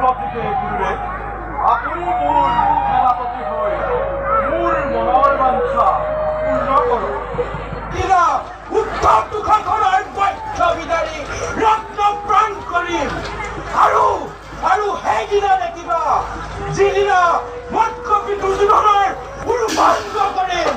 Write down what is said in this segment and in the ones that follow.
গতিকে গুৰুৱে আপুনি মোৰ সেনাপতি হৈ মোৰ মনৰ বাঞ্ছা পূৰ্ণ কৰক। কিনা উত্তৰ তুষাৰৰ বৈষ্ণৱীদাৰী ৰত্ন প্ৰাণ কৰিম আৰু সেইদিনা দেখিবা যিদিনা মৎকপি দুৰ্যোধনৰ উৰুভংগ কৰিম।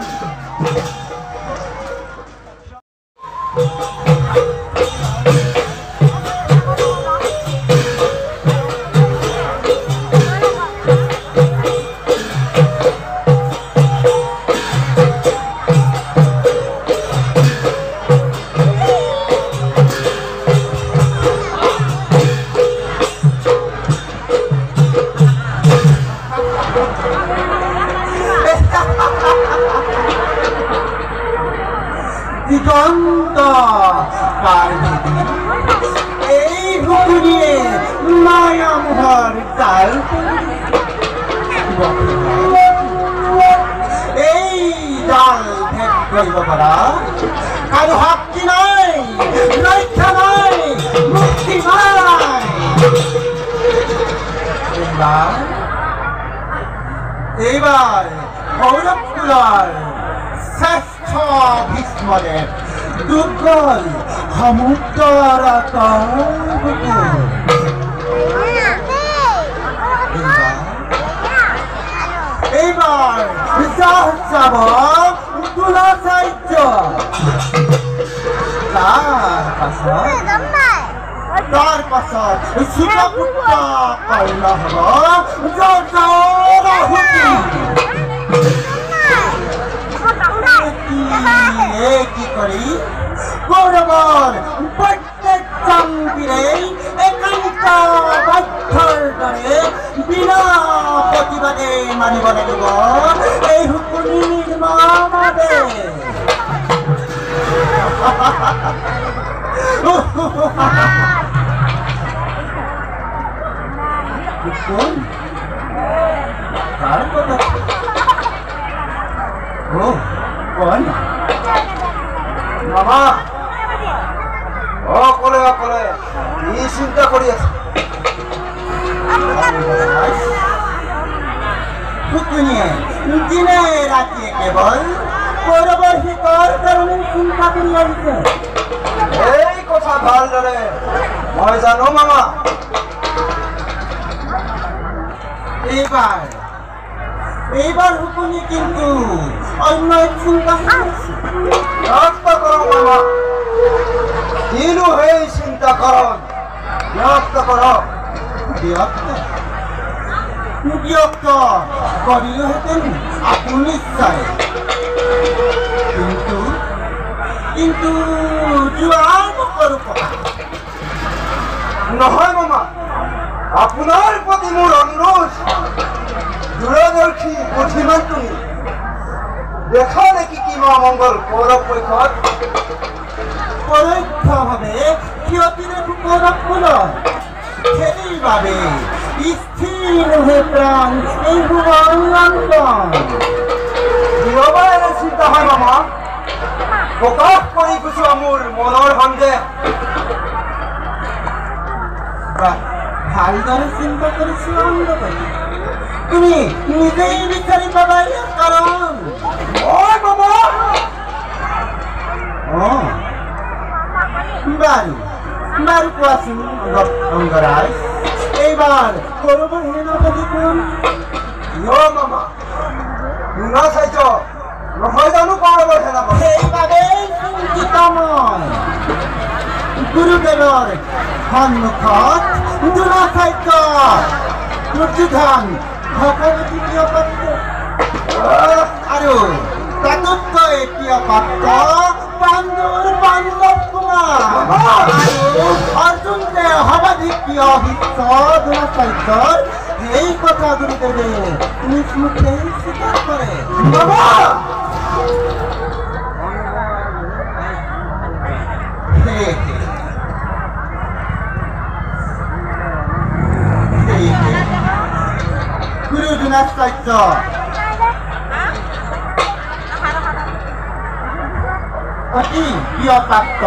দিগন্ত কারবেদি এই হুকুরিয়ে মায়ামহর কাল এই জাল ভেদ করিব পারা কারো শক্তি নাই, রক্ষা নাই, মুক্তি নাই। এইবার কৌরবকুলার শ্রেষ্ঠ ভীষ্মদেব দুর্বল সমুদ্র এইবার যাব তুলাচার্য, তার পাছত সুতপুত্র কর্ণ হব জরাহুতি। কি করি কৌরবর প্রত্যেকজন বীরেই একান্ত বাধ্যর দরে বিনা প্রতিবাদে মানিব লাগিব এই হুকুমি নির্মমাদে। মামা অকলে অকলে কি চিন্তা কৰি আছে? দিনে ৰাতে কেবল কৌৰবৰ শিকৰ কাৰণে চিন্তা কৰি আহিছে। এই কথা ভালদৰে মই জানো মামা। এইবার হুকুমি কিন্তু অন্য চিন্তা ব্যক্ত করো মামা, কিনো সেই চিন্তা করন ব্যক্ত করো। ব্যক্ত করিলেহেঁতেন আপুনি চাই, কিন্তু যোৱাৰ নকৰো কথা নহয় মামা, আপোনাৰ প্ৰতি মোৰ অনুৰোধ দূৰদৰ্শী বুদ্ধিমান তুমি দেখা নেকি কিবা মংগল কৌৰৱ পক্ষত পৰোক্ষভাৱে ক্ষতিৰে কৌৰৱ কুলৰ সেইবাবে স্থিৰ হৈ প্ৰাণ এই কিয়বা এনে চিন্তা হয় মামা? প্ৰকাশ কৰি গৈছো মোৰ মনৰ সন্দেহ। ভালদৰে চিন্তা কৰিছো অন্ধকাৰী তুমি নিজেই বিচাৰি পাবা ইয়াৰ কাৰণ। বাৰু কোৱাচোন অংগৰাজ, এইবাৰ কৌৰৱৰ সেনাপতি কোন? মামা চাইছ নহয় জানো কৌৰৱৰ সেনাপতি? সেইবাবেই চিন্তিত মই। গুৰুদেৱৰ সন্মুখত দ্ৰোণাচাৰ্য দুৰ্যোধন ভগৱতী প্ৰিয় পাত্ৰ আৰু তাতোতকৈ প্ৰিয় পাত্ৰ পাণ্ডৱ কুমাৰ আৰু অৰ্জুনে সৰ্বাধিক প্ৰিয় ভীষ্ম দ্ৰোণাচাৰ্যৰ এই কথা গুৰুদেৱে নিজ মুখে স্বীকাৰ কৰে। গুৰু দ্ৰোণাচাৰ্য অতি প্ৰিয়প্ৰাপ্ত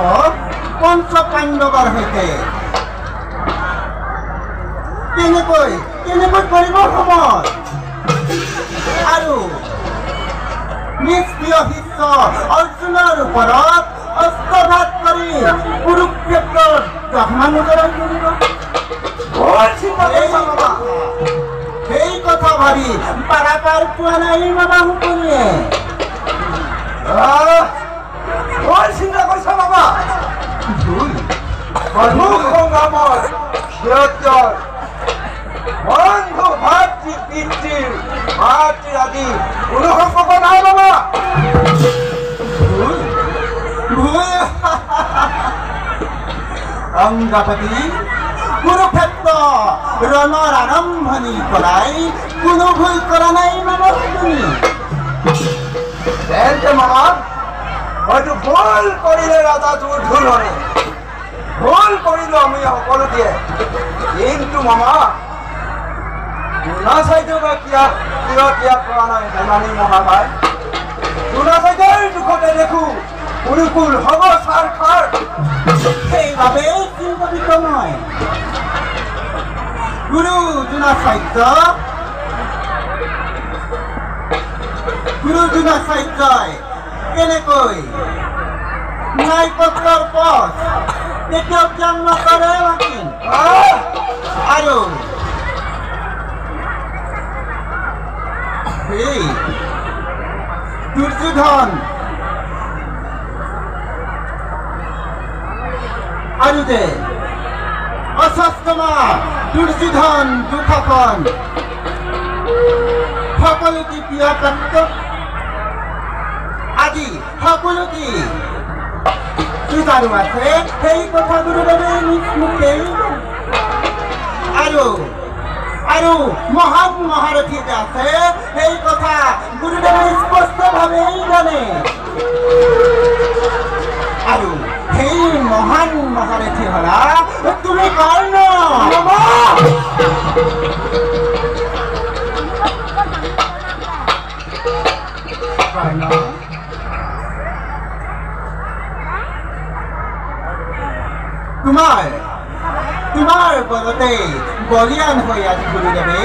পঞ্চপাণ্ডৱৰ সৈতে কেনেকৈ কৰিব সময় আৰু নিজ প্ৰিয় শিষ্য অৰ্জুনৰ ওপৰত অস্ত্ৰঘাত কৰি কুৰুক্ষেত্ৰত জন্মানুকৰণ কৰিব সেই কথা ভাবি পাৰাপাৰ পোৱা নাই বাবা সকলোৱে বৰ চিন্তা কৰিছা বাবা বন্ধু সংগ্ৰামৰ ক্ষেত্ৰত বন্ধু ভাতৃ পিতৃৰ মাতৃৰ আদি কোনো সম্পৰ্ক নাই বাবা অংগপতি কুৰুক্ষেত্ৰ ৰণৰ আৰম্ভণিৰ পৰাই কোনো ভুল কৰা নাই বাবা তুমি তেন্তে মামা হয়তো ভুল কৰিলে ৰাজা দুৰ্যোধনে ভুল কৰিলো আমি সকলোকে কিন্তু মামা দ্ৰোণাচাৰ্যক কিয় ত্যাগ কৰা নাই জানানি মহাভাই দ্ৰোণাচাৰ্যৰ দুখতে দেখো কুৰুকুল হ'ব ছাৰ খাৰ সেইবাবে চিন্তিত মই গুৰু দ্ৰোণাচাৰ্যই কেনেকৈ ন্যায়পত্ৰৰ পথ কেতিয়াও ত্যাগ নকৰে আৰু সেই দুৰ্যোধন আৰু যে অস্বস্থমা দুৰ্যোধন দুঃশাসন সকলোটি প্ৰিয়প্ৰাপ্ত আজি সকলোটি যুঁজাৰু আছে সেই কথা গুৰুদেৱে নিজ মুখেই আৰু মহান মহাৰথী যে আছে সেই কথা গুৰুদেৱে স্পষ্টভাৱেই জানে আৰু সেই মহান মহাৰথী হলা তুমি কৰ্ণ তোমাৰ বলতে বলিয়ান হৈ আজি গুৰুদেৱে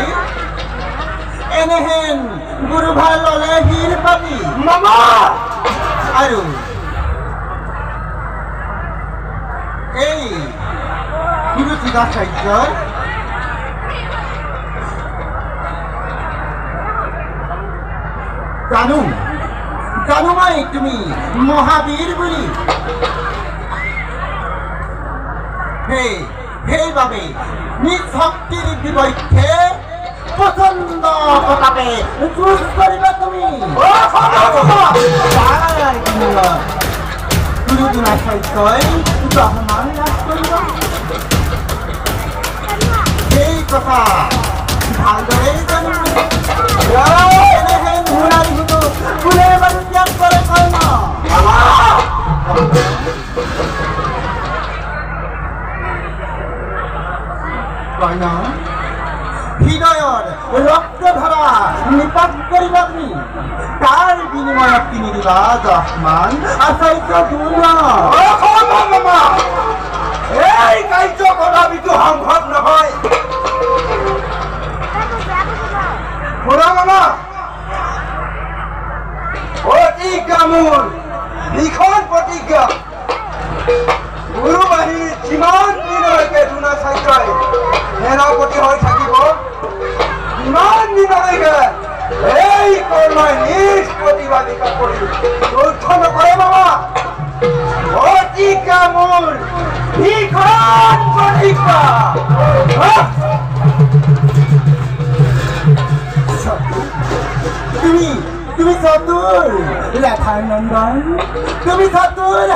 এনেহেন গুৰুভাৰ ললে শিৰ পাতি মামা আৰু এই গুৰু দ্ৰোণাচাৰ্যৰ জানো মই তুমি মহাবীৰ বুলি সেইবাবে নিজ শক্তিৰ বিপক্ষে পচন্দ কথাকে যুঁজ কৰিবা তুমি গুৰু দ্ৰোণাচাৰ্যই সন্মান লাভ কৰিব সেই কথা ভালদৰে জানো এনেহেন ঘূৰাই শুনো কোনে বাৰু ত্যাগ কৰে কৰ্ণ হৃদয়ৰ ৰক্ত ধৰা নিপাত কৰিবা তুমি তাৰ বিনিময়ত কিনি দিবা 10 মান আচাৰ্য দ্ৰোণ এই কাৰ্য কদাপিতো সম্ভৱ নহয় শুনা মামা প্ৰতিজ্ঞা মোৰ লিখন প্ৰতিজ্ঞা গুৰু বাহিনীৰ যিমান দিনলৈকে দ্ৰোণাচাৰ্যই সেনাপতি হৈ থাকিব ইমান দিনলৈকে এই কৰ্ণই নিজ প্ৰতিভা বিকাশ কৰি যুদ্ধ নকৰে মামা প্ৰতিজ্ঞা মোৰ লিখন প্ৰতিজ্ঞা তুমি চতুৰ লেখাৰ নন্দন তুমি চতুৰ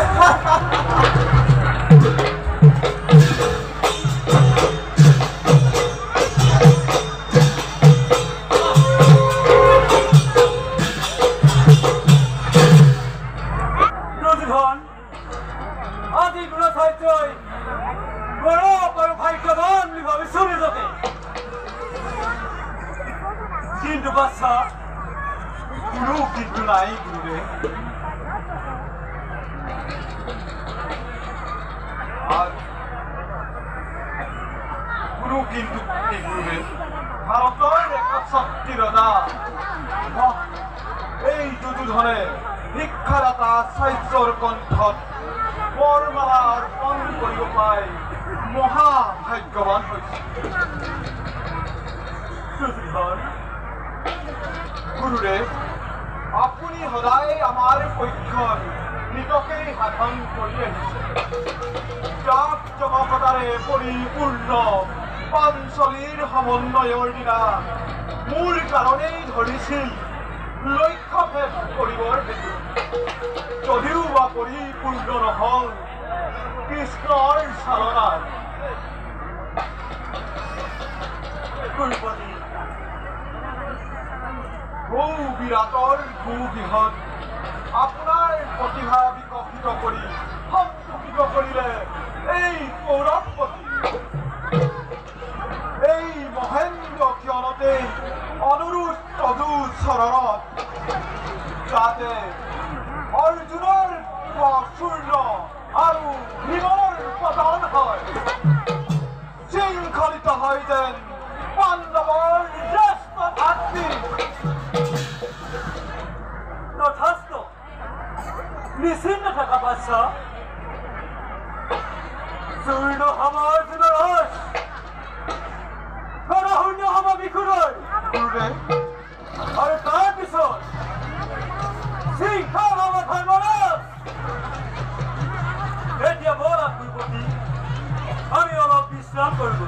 আজি দ্ৰোণাচাৰ্যই গৌৰৱ আৰু ভাগ্যৱান বুলি ভাবিছো নিজকে কিন্তু বাচ্চা কোনো কিন্তু নাই গুৰুদেৱ কিন্তু এই গুৰুৱে ভাৰতৰ একচ্ছত্ৰী ৰজা এই যুযুধনে শিক্ষাদাতা চাৰ্যৰ কণ্ঠত বৰমালা অৰ্পণ কৰিব পাই মহাভাগ্যৱান হৈছে। যুযুধন গুৰুদেৱ, আপুনি সদায় আমাৰ পক্ষত নিজকেই সাধন কৰি আহিছে। জাক জমকতাৰে পৰিপূৰ্ণ পাঞ্চলীৰ সমন্বয়ৰ দিনা মোৰ কাৰণেই ধৰিছিল লক্ষ্যভেদ কৰিবৰ হেতু। যদিও বা পৰিপূৰ্ণ নহল কৃষ্ণৰ চালনাত। গুৰুপতি, বহু বিৰাটৰ ভূগৃহত আপোনাৰ প্ৰতিভা বিকশিত কৰি সন্তোষিত কৰিলে এই কৌৰৱপতি। এই মহেন্দ্ৰ ক্ষণতেই অনুৰোধ তদু চৰণত যাতে অৰ্জুনৰ চূৰ্ণ আৰু ভীমৰ পতন হয়, শৃংখলিত হয় যেন পাণ্ডৱৰ জ্যেষ্ঠ ভাতৃ। তথাস্ত নিশ্চিন্ত থাকা বাচ্চা। চূৰ্ণ হব অৰ্জুনৰ হস, শূন্য হব বিখুৰৰ। আৰু তাৰপিছত শৃংখল হব ধৰ্মৰাজ। এতিয়া বৰা গুৰুপতি, আমি অলপ বিশ্ৰাম কৰিব।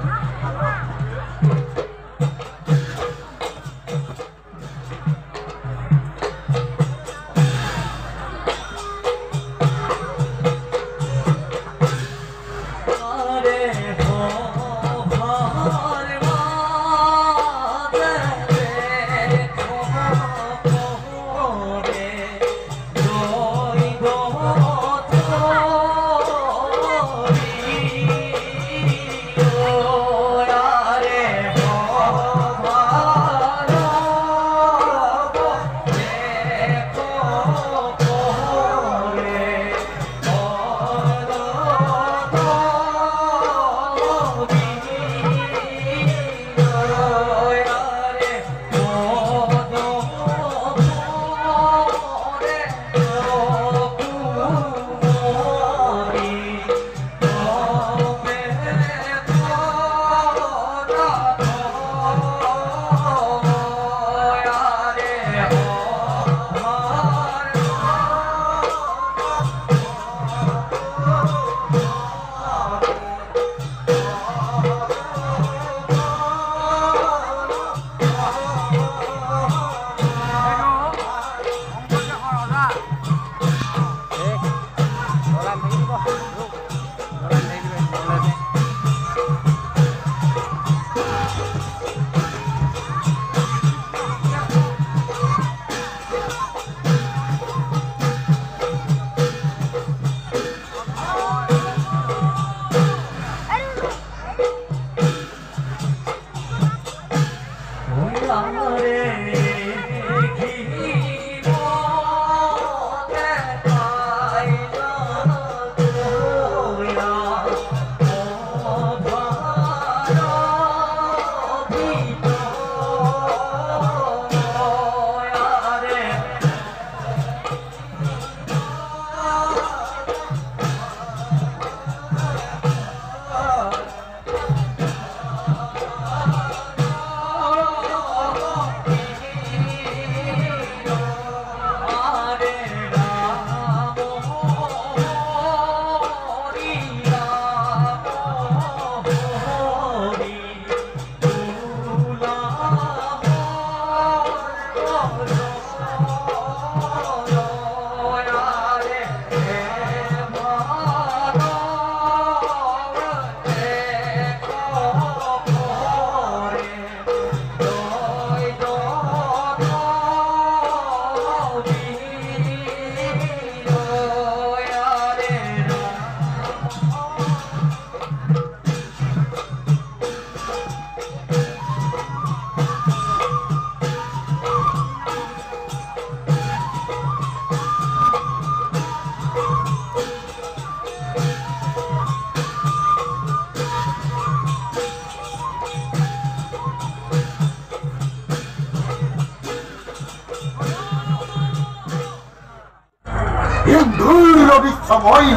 ধূল বিশ্বময়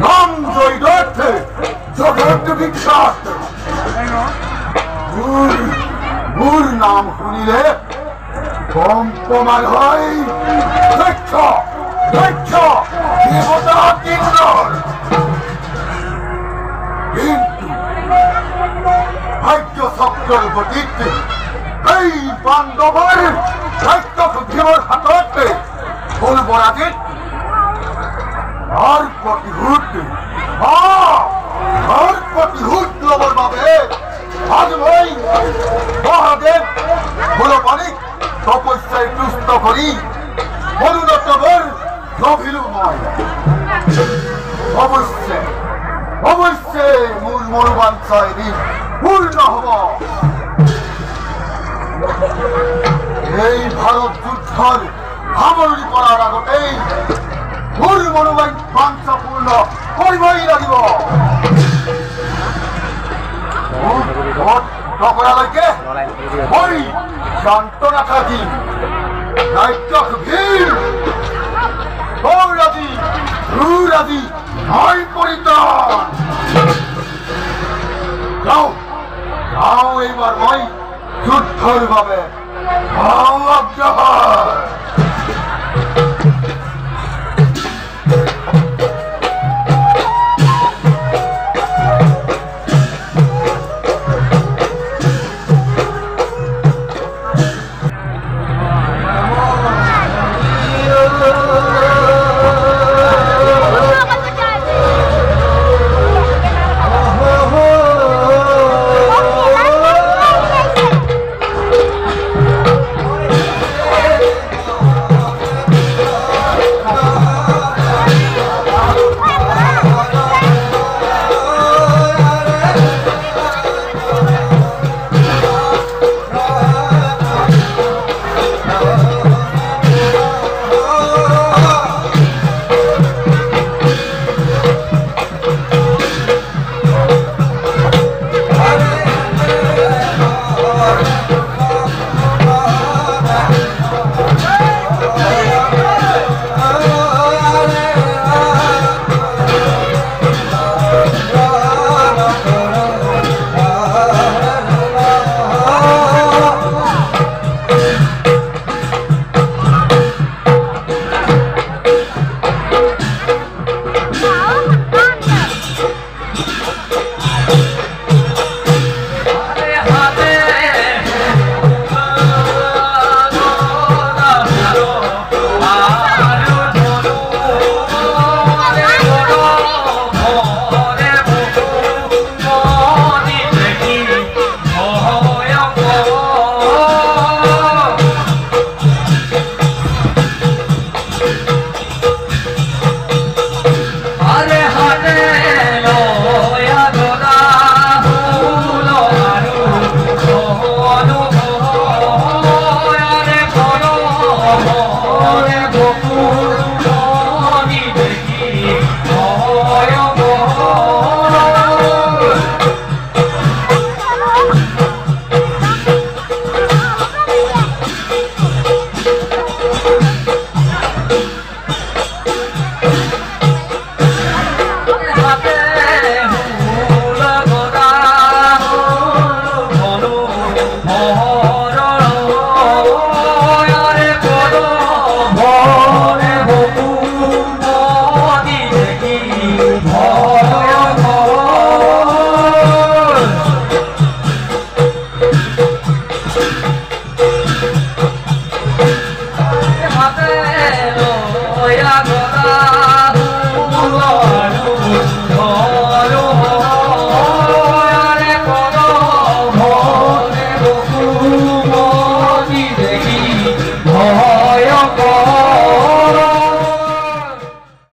নাম জয়দর্থে জগৎ বিখ্যাত ভুল নাম শুনিলে কম্পমান হয় দক্ষ দক্ষ দেবতা কিন্নর কিন্তু ভাগ্য চক্ৰৰ গতিত এই পাণ্ডৱৰ ৰাক্ষস ভীমৰ হাতত ফুল বৰাজিত আৰ প্ৰতিশোধ ল'বৰ বাবে আজ মই মহাদেৱ ভোলপানীক তপস্যাই তুষ্ট কৰি মনুনতবৰ লভিলো মই অৱশ্যে মোৰ মনোবাঞ্ছা এদিন পূৰ্ণ হ'ব এই ভাৰত যুদ্ধৰ সামৰণি কৰাৰ আগতেই মোৰ মনোবাঞ্ছা পূৰ্ণ কৰিবই লাগিব নকৰালৈকে মই শান্ত নাথাকিম ৰাক্ষস ভীৰ ৰাজি